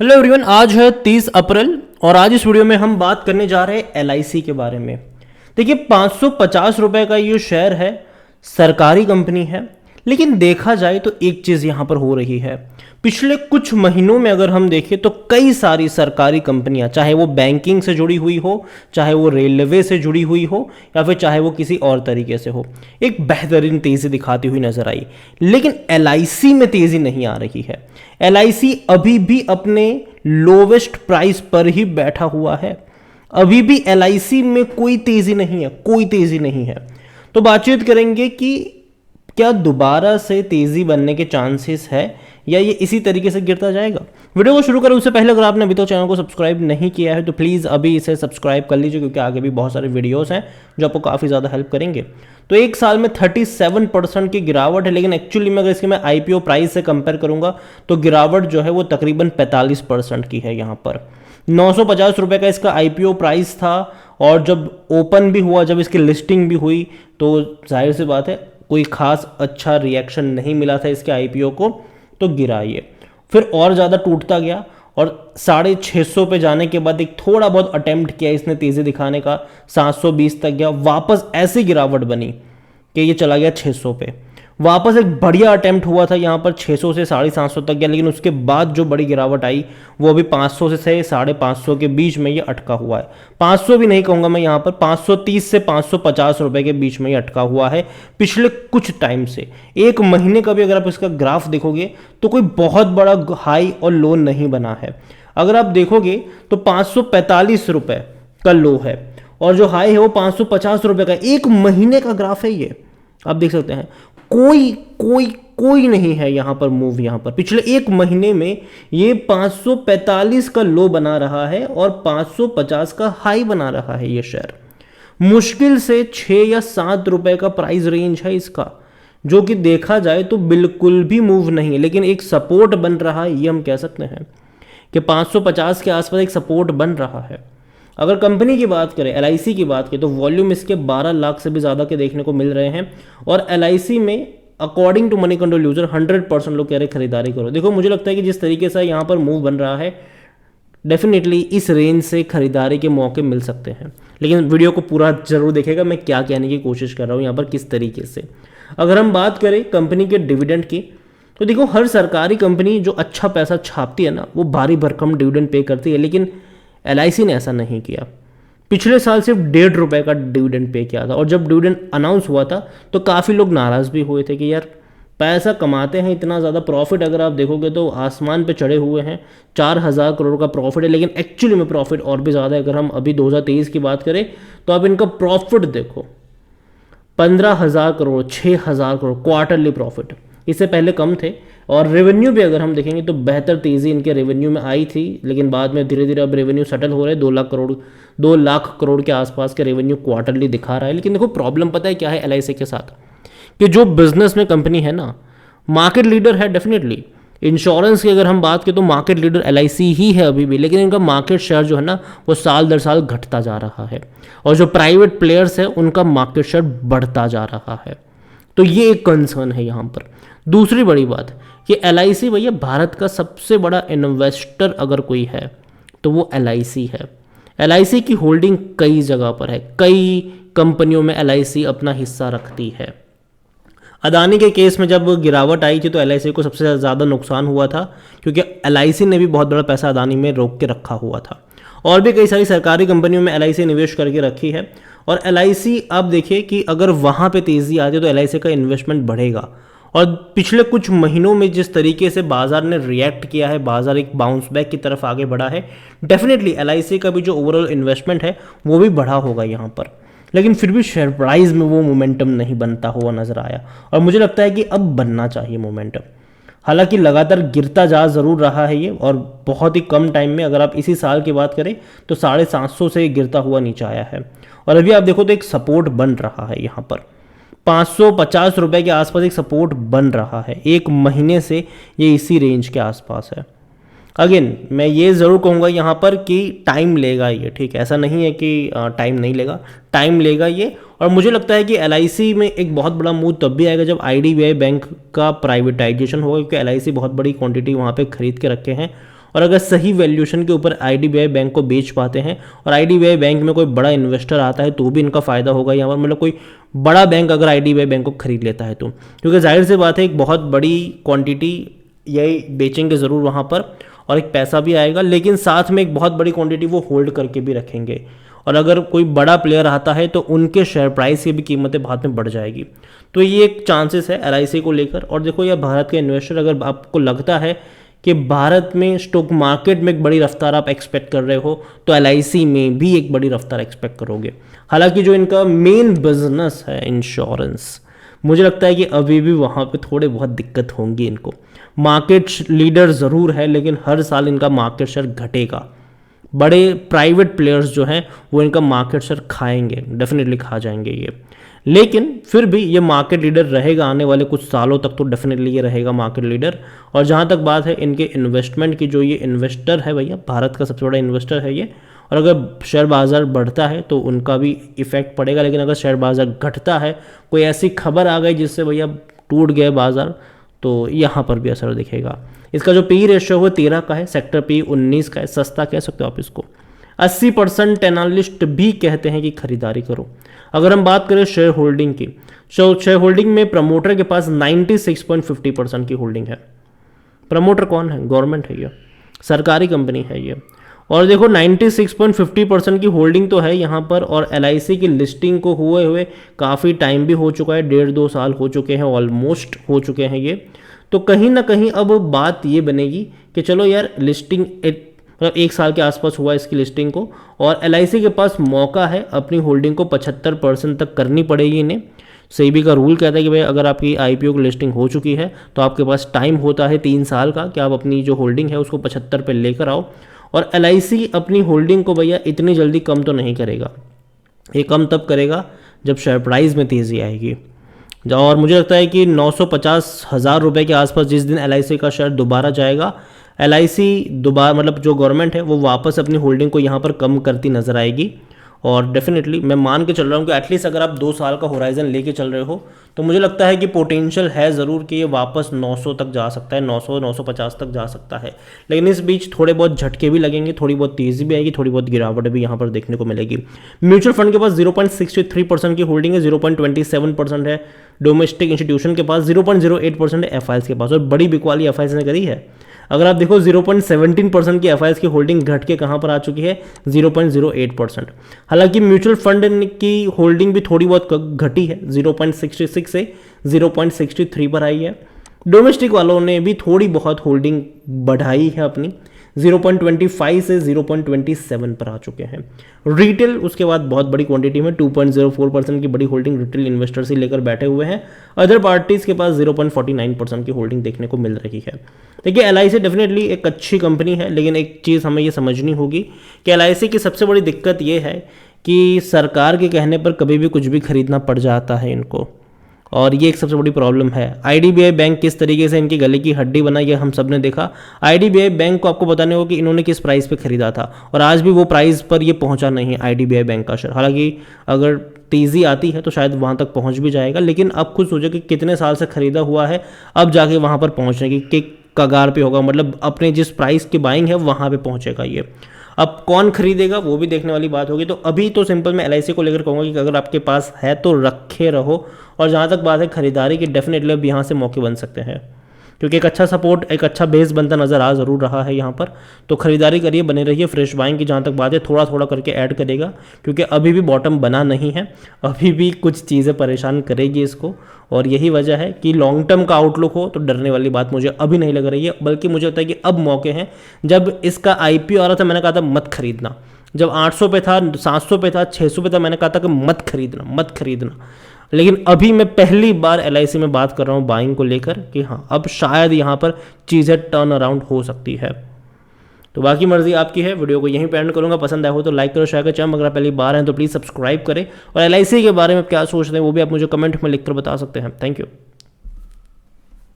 Hello everyone, आज है 30 अप्रैल और आज इस वीडियो में हम बात करने जा रहे हैं एलआईसी के बारे में। देखिए, 550 रुपए का ये शेयर है, सरकारी कंपनी है। लेकिन देखा जाए तो एक चीज़ यहाँ पर हो रही है, पिछले कुछ महीनों में अगर हम देखें तो कई सारी सरकारी कंपनियां, चाहे वो बैंकिंग से जुड़ी हुई हो, चाहे वो रेलवे से जुड़ी हुई हो, या फिर चाहे वो किसी और तरीके से हो, एक बेहतरीन तेज़ी दिखाती हुई नजर आई। लेकिन एलआईसी में तेज़ी नहीं आ रही है। एलआईसी अभी भी अपने लोवेस्ट प्राइस पर ही बैठा हुआ है। अभी भी एलआईसी में कोई तेज़ी नहीं है, कोई तेज़ी नहीं है। तो बातचीत करेंगे कि क्या दोबारा से तेज़ी बनने के चांसेस है या ये इसी तरीके से गिरता जाएगा। वीडियो को शुरू करें उससे पहले अगर आपने अभी तक चैनल को सब्सक्राइब नहीं किया है तो प्लीज़ अभी इसे सब्सक्राइब कर लीजिए, क्योंकि आगे भी बहुत सारे वीडियोस हैं जो आपको काफ़ी ज़्यादा हेल्प करेंगे। तो एक साल में 37% की गिरावट है, लेकिन एक्चुअली में अगर इसके मैं आईपीओ प्राइस से कंपेयर करूंगा तो गिरावट जो है वो तकरीबन 45% की है। यहाँ पर 950 रुपये का इसका आईपीओ प्राइस था और जब ओपन भी हुआ, जब इसकी लिस्टिंग भी हुई, तो जाहिर सी बात है कोई खास अच्छा रिएक्शन नहीं मिला था इसके आईपीओ को, तो गिरा ये। फिर और ज़्यादा टूटता गया और 650 पे जाने के बाद एक थोड़ा बहुत अटेम्प्ट किया इसने तेज़ी दिखाने का, 720 तक गया, वापस ऐसी गिरावट बनी कि ये चला गया 600 पे। वापस एक बढ़िया अटेम्प्ट हुआ था यहाँ पर, 600 से 750 तक गया, लेकिन उसके बाद जो बड़ी गिरावट आई वो अभी 500 से 550 के बीच में ये अटका हुआ है। 500 भी नहीं कहूँगा मैं यहाँ पर, 530 से 550 रुपए के बीच में ये अटका हुआ है पिछले कुछ टाइम से। एक महीने का भी अगर आप इसका ग्राफ देखोगे तो कोई बहुत बड़ा हाई और लो नहीं बना है। अगर आप देखोगे तो 545 रुपए का लो है और जो हाई है वो 550 रुपए का। एक महीने का ग्राफ है ये, आप देख सकते हैं। कोई कोई कोई नहीं है यहाँ पर मूव। यहाँ पर पिछले एक महीने में ये 545 का लो बना रहा है और 550 का हाई बना रहा है ये शेयर। मुश्किल से 6 या 7 रुपए का प्राइस रेंज है इसका, जो कि देखा जाए तो बिल्कुल भी मूव नहीं है, लेकिन एक सपोर्ट बन रहा है, ये हम कह सकते हैं कि 550 के आसपास एक सपोर्ट बन रहा है। अगर कंपनी की बात करें, एलआईसी की बात करें, तो वॉल्यूम इसके 12 लाख से भी ज़्यादा के देखने को मिल रहे हैं और एलआईसी में according to Moneycontrol user 100% लोग कह रहे खरीदारी करो। देखो, मुझे लगता है कि जिस तरीके से यहाँ पर मूव बन रहा है, डेफिनेटली इस रेंज से खरीदारी के मौके मिल सकते हैं। लेकिन वीडियो को पूरा जरूर देखेगा, मैं क्या कहने की कोशिश कर रहा हूँ यहाँ पर किस तरीके से। अगर हम बात करें कंपनी के डिविडेंड की, तो देखो, हर सरकारी कंपनी जो अच्छा पैसा छापती है ना, वो भारी भरकम डिविडेंड पे करती है, लेकिन एलआईसी ने ऐसा नहीं किया। पिछले साल सिर्फ 1.5 रुपये का डिविडेंड पे किया था और जब डिविडेंड अनाउंस हुआ था तो काफ़ी लोग नाराज़ भी हुए थे कि यार पैसा कमाते हैं इतना ज़्यादा, प्रॉफिट अगर आप देखोगे तो आसमान पे चढ़े हुए हैं, 4,000 करोड़ का प्रॉफिट है। लेकिन एक्चुअली में प्रॉफिट और भी ज़्यादा है। अगर हम अभी 2023 की बात करें तो आप इनका प्रॉफिट देखो, 15,000 करोड़, 6,000 करोड़ क्वार्टरली प्रॉफिट, इससे पहले कम थे। और रेवेन्यू भी अगर हम देखेंगे तो बेहतर तेज़ी इनके रेवेन्यू में आई थी, लेकिन बाद में धीरे धीरे अब रेवेन्यू सेटल हो रहे हैं। 2 लाख करोड़ के आसपास के रेवेन्यू क्वार्टरली दिखा रहा है। लेकिन देखो, प्रॉब्लम पता है क्या है एलआईसी के साथ, कि जो बिजनेस में कंपनी है ना, मार्केट लीडर है डेफिनेटली। इंश्योरेंस की अगर हम बात करें तो मार्केट लीडर एलआईसी ही है अभी भी, लेकिन इनका मार्केट शेयर जो है ना वो साल दर साल घटता जा रहा है और जो प्राइवेट प्लेयर्स है उनका मार्केट शेयर बढ़ता जा रहा है। तो ये एक कंसर्न है यहाँ पर। दूसरी बड़ी बात कि एलआईसी भैया भारत का सबसे बड़ा इन्वेस्टर अगर कोई है तो वो एलआईसी है। एलआईसी की होल्डिंग कई जगह पर है, कई कंपनियों में एलआईसी अपना हिस्सा रखती है। अदानी के केस में जब गिरावट आई थी तो एलआईसी को सबसे ज़्यादा नुकसान हुआ था, क्योंकि एलआईसी ने भी बहुत बड़ा पैसा अदानी में रोक के रखा हुआ था। और भी कई सारी सरकारी कंपनियों में एलआईसी निवेश करके रखी है। और एलआईसी, आप देखिए कि अगर वहाँ पे तेज़ी आती है तो एलआईसी का इन्वेस्टमेंट बढ़ेगा। और पिछले कुछ महीनों में जिस तरीके से बाजार ने रिएक्ट किया है, बाजार एक बाउंस बैक की तरफ आगे बढ़ा है, डेफिनेटली एलआईसी का भी जो ओवरऑल इन्वेस्टमेंट है वो भी बढ़ा होगा यहाँ पर। लेकिन फिर भी शेयर प्राइस में वो मोमेंटम नहीं बनता हुआ नजर आया और मुझे लगता है कि अब बनना चाहिए मोमेंटम। हालांकि लगातार गिरता जा ज़रूर रहा है ये, और बहुत ही कम टाइम में, अगर आप इसी साल की बात करें तो 750 से गिरता हुआ नीचे आया है। और अभी आप देखो तो एक सपोर्ट बन रहा है यहाँ पर, 550 रुपए के आसपास एक सपोर्ट बन रहा है। एक महीने से ये इसी रेंज के आसपास है। अगेन मैं ये ज़रूर कहूँगा यहाँ पर कि टाइम लेगा ये, ठीक है, ऐसा नहीं है कि टाइम नहीं लेगा, टाइम लेगा ये। और मुझे लगता है कि एलआईसी में एक बहुत बड़ा मूव तब भी आएगा जब आईडीबीआई बैंक का प्राइवेटाइजेशन होगा, क्योंकि एलआईसी बहुत बड़ी क्वांटिटी वहाँ पे खरीद के रखे हैं और अगर सही वैल्यूएशन के ऊपर आईडीबीआई बैंक को बेच पाते हैं और आईडीबीआई बैंक में कोई बड़ा इन्वेस्टर आता है तो भी इनका फ़ायदा होगा यहाँ पर, मतलब कोई बड़ा बैंक अगर आईडीबीआई बैंक को खरीद लेता है तो, क्योंकि जाहिर सी बात है एक बहुत बड़ी क्वांटिटी यही बेचेंगे ज़रूर वहाँ पर और एक पैसा भी आएगा, लेकिन साथ में एक बहुत बड़ी क्वांटिटी वो होल्ड करके भी रखेंगे और अगर कोई बड़ा प्लेयर आता है तो उनके शेयर प्राइस की भी कीमतें बाद में बढ़ जाएगी। तो ये एक चांसेस है एलआईसी को लेकर। और देखो यह भारत के इन्वेस्टर, अगर आपको लगता है कि भारत में स्टॉक मार्केट में एक बड़ी रफ्तार आप एक्सपेक्ट कर रहे हो तो एलआईसी में भी एक बड़ी रफ्तार एक्सपेक्ट करोगे। हालांकि जो इनका मेन बिजनेस है इंश्योरेंस, मुझे लगता है कि अभी भी वहाँ पे थोड़े बहुत दिक्कत होंगी इनको। मार्केट लीडर ज़रूर है लेकिन हर साल इनका मार्केट शेयर घटेगा। बड़े प्राइवेट प्लेयर्स जो हैं वो इनका मार्केट शेयर खाएंगे, डेफिनेटली खा जाएंगे ये, लेकिन फिर भी ये मार्केट लीडर रहेगा आने वाले कुछ सालों तक, तो डेफिनेटली ये रहेगा मार्केट लीडर। और जहाँ तक बात है इनके इन्वेस्टमेंट की, जो ये इन्वेस्टर है भैया, भारत का सबसे बड़ा इन्वेस्टर है ये, और अगर शेयर बाज़ार बढ़ता है तो उनका भी इफेक्ट पड़ेगा, लेकिन अगर शेयर बाज़ार घटता है, कोई ऐसी खबर आ गई जिससे भैया टूट गए बाज़ार, तो यहाँ पर भी असर दिखेगा। इसका जो पी रेशियो है 13 का है, सेक्टर पी 19 का है, सस्ता कह सकते हो आप इसको। 80% एनालिस्ट भी कहते हैं कि खरीदारी करो। अगर हम बात करें शेयर होल्डिंग की, शेयर होल्डिंग में प्रमोटर के पास 96.50% की होल्डिंग है। प्रमोटर कौन है? गवर्नमेंट है, ये सरकारी कंपनी है ये। और देखो 96.50% की होल्डिंग तो है यहाँ पर, और एलआईसी की लिस्टिंग को हुए काफ़ी टाइम भी हो चुका है, 1.5-2 साल हो चुके हैं, ऑलमोस्ट हो चुके हैं ये। तो कहीं ना कहीं अब बात ये बनेगी कि चलो यार लिस्टिंग मतलब 1 साल के आसपास हुआ इसकी लिस्टिंग को, और एलआईसी के पास मौका है अपनी होल्डिंग को 75% तक करनी पड़ेगी इन्हें। सेबी का रूल कहता है कि भाई अगर आपकी आईपीओ की लिस्टिंग हो चुकी है तो आपके पास टाइम होता है 3 साल का कि आप अपनी जो होल्डिंग है उसको 75 पे लेकर आओ। और एलआईसी अपनी होल्डिंग को भैया इतनी जल्दी कम तो नहीं करेगा, ये कम तब करेगा जब शेयर प्राइस में तेज़ी आएगी। और मुझे लगता है कि 950,000 रुपये के आसपास जिस दिन एलआईसी का शेयर दोबारा जाएगा, एलआईसी दोबारा मतलब जो गवर्नमेंट है वो वापस अपनी होल्डिंग को यहाँ पर कम करती नजर आएगी। और डेफिनेटली मैं मान के चल रहा हूँ कि एटलीस्ट अगर आप 2 साल का होराइजन लेके चल रहे हो तो मुझे लगता है कि पोटेंशियल है ज़रूर कि ये वापस 900 तक जा सकता है, 900-950 तक जा सकता है। लेकिन इस बीच थोड़े बहुत झटके भी लगेंगे, थोड़ी बहुत तेज़ी भी आएगी, थोड़ी बहुत गिरावट भी यहाँ पर देखने को मिलेगी। म्यूचुअल फंड के पास 0.63% की होल्डिंग है, 0.27% है डोमेस्टिक इंस्टीट्यूशन के पास, 0.08% है एफआईएस के पास, और बड़ी बिकवाली एफआईएस ने करी है। अगर आप देखो 0.17% की एफआईएस की होल्डिंग घट के कहाँ पर आ चुकी है, 0.08%। हालांकि म्यूचुअल फंड की होल्डिंग भी थोड़ी बहुत घटी है, 0.66 से 0.63 पर आई है। डोमेस्टिक वालों ने भी थोड़ी बहुत होल्डिंग बढ़ाई है अपनी, 0.25 से 0.27 पर आ चुके हैं। रिटेल उसके बाद बहुत बड़ी क्वांटिटी में 2.04% की बड़ी होल्डिंग रिटेल इन्वेस्टर से लेकर बैठे हुए हैं। अदर पार्टीज के पास 0.49% की होल्डिंग देखने को मिल रही है। देखिए एलआईसी डेफिनेटली एक अच्छी कंपनी है, लेकिन एक चीज़ हमें ये समझनी होगी कि एलआईसी की सबसे बड़ी दिक्कत ये है कि सरकार के कहने पर कभी भी कुछ भी खरीदना पड़ जाता है इनको, और ये एक सबसे बड़ी प्रॉब्लम है। आईडीबीआई बैंक किस तरीके से इनकी गले की हड्डी बना, ये हम सब ने देखा। आईडीबीआई बैंक को आपको बताने होगा कि इन्होंने किस प्राइस पे खरीदा था, और आज भी वो प्राइस पर ये पहुंचा नहीं है आईडीबीआई बैंक का शेयर। हालांकि अगर तेज़ी आती है तो शायद वहाँ तक पहुँच भी जाएगा, लेकिन अब खुद सोचो कि कितने साल से खरीदा हुआ है, अब जाके वहाँ पर पहुँचने की कगार पे होगा, मतलब अपने जिस प्राइस की बाइंग है वहाँ पे पहुँचेगा ये। अब कौन खरीदेगा वो भी देखने वाली बात होगी। तो अभी तो सिंपल मैं एलआईसी को लेकर कहूँगा कि अगर आपके पास है तो रखे रहो, और जहाँ तक बात है खरीदारी की, डेफिनेटली अब यहाँ से मौके बन सकते हैं, क्योंकि एक अच्छा सपोर्ट, एक अच्छा बेस बनता नज़र आ ज़रूर रहा है यहाँ पर। तो खरीदारी करिए, बने रहिए। फ्रेश बाइंग की जहाँ तक बात है थोड़ा थोड़ा करके ऐड करेगा, क्योंकि अभी भी बॉटम बना नहीं है, अभी भी कुछ चीज़ें परेशान करेगी इसको। और यही वजह है कि लॉन्ग टर्म का आउटलुक हो तो डरने वाली बात मुझे अभी नहीं लग रही है, बल्कि मुझे लगता है कि अब मौके हैं। जब इसका आईपीओ आ रहा था मैंने कहा था मत खरीदना, जब 800 पे था, 700 पे था, 600 पे था, मैंने कहा था कि मत खरीदना। लेकिन अभी मैं पहली बार एलआईसी में बात कर रहा हूँ बाइंग को लेकर कि हाँ अब शायद यहाँ पर चीज़ें टर्न अराउंड हो सकती है। तो बाकी मर्जी आपकी है। वीडियो को यहीं पे एंड करूँगा। पसंद आया हो तो लाइक करो, शेयर करो। चैनल अगर आप पहली बार हैं तो प्लीज़ सब्सक्राइब करें, और एलआईसी के बारे में क्या सोचते हैं वो भी आप मुझे कमेंट में लिखकर बता सकते हैं। Thank you.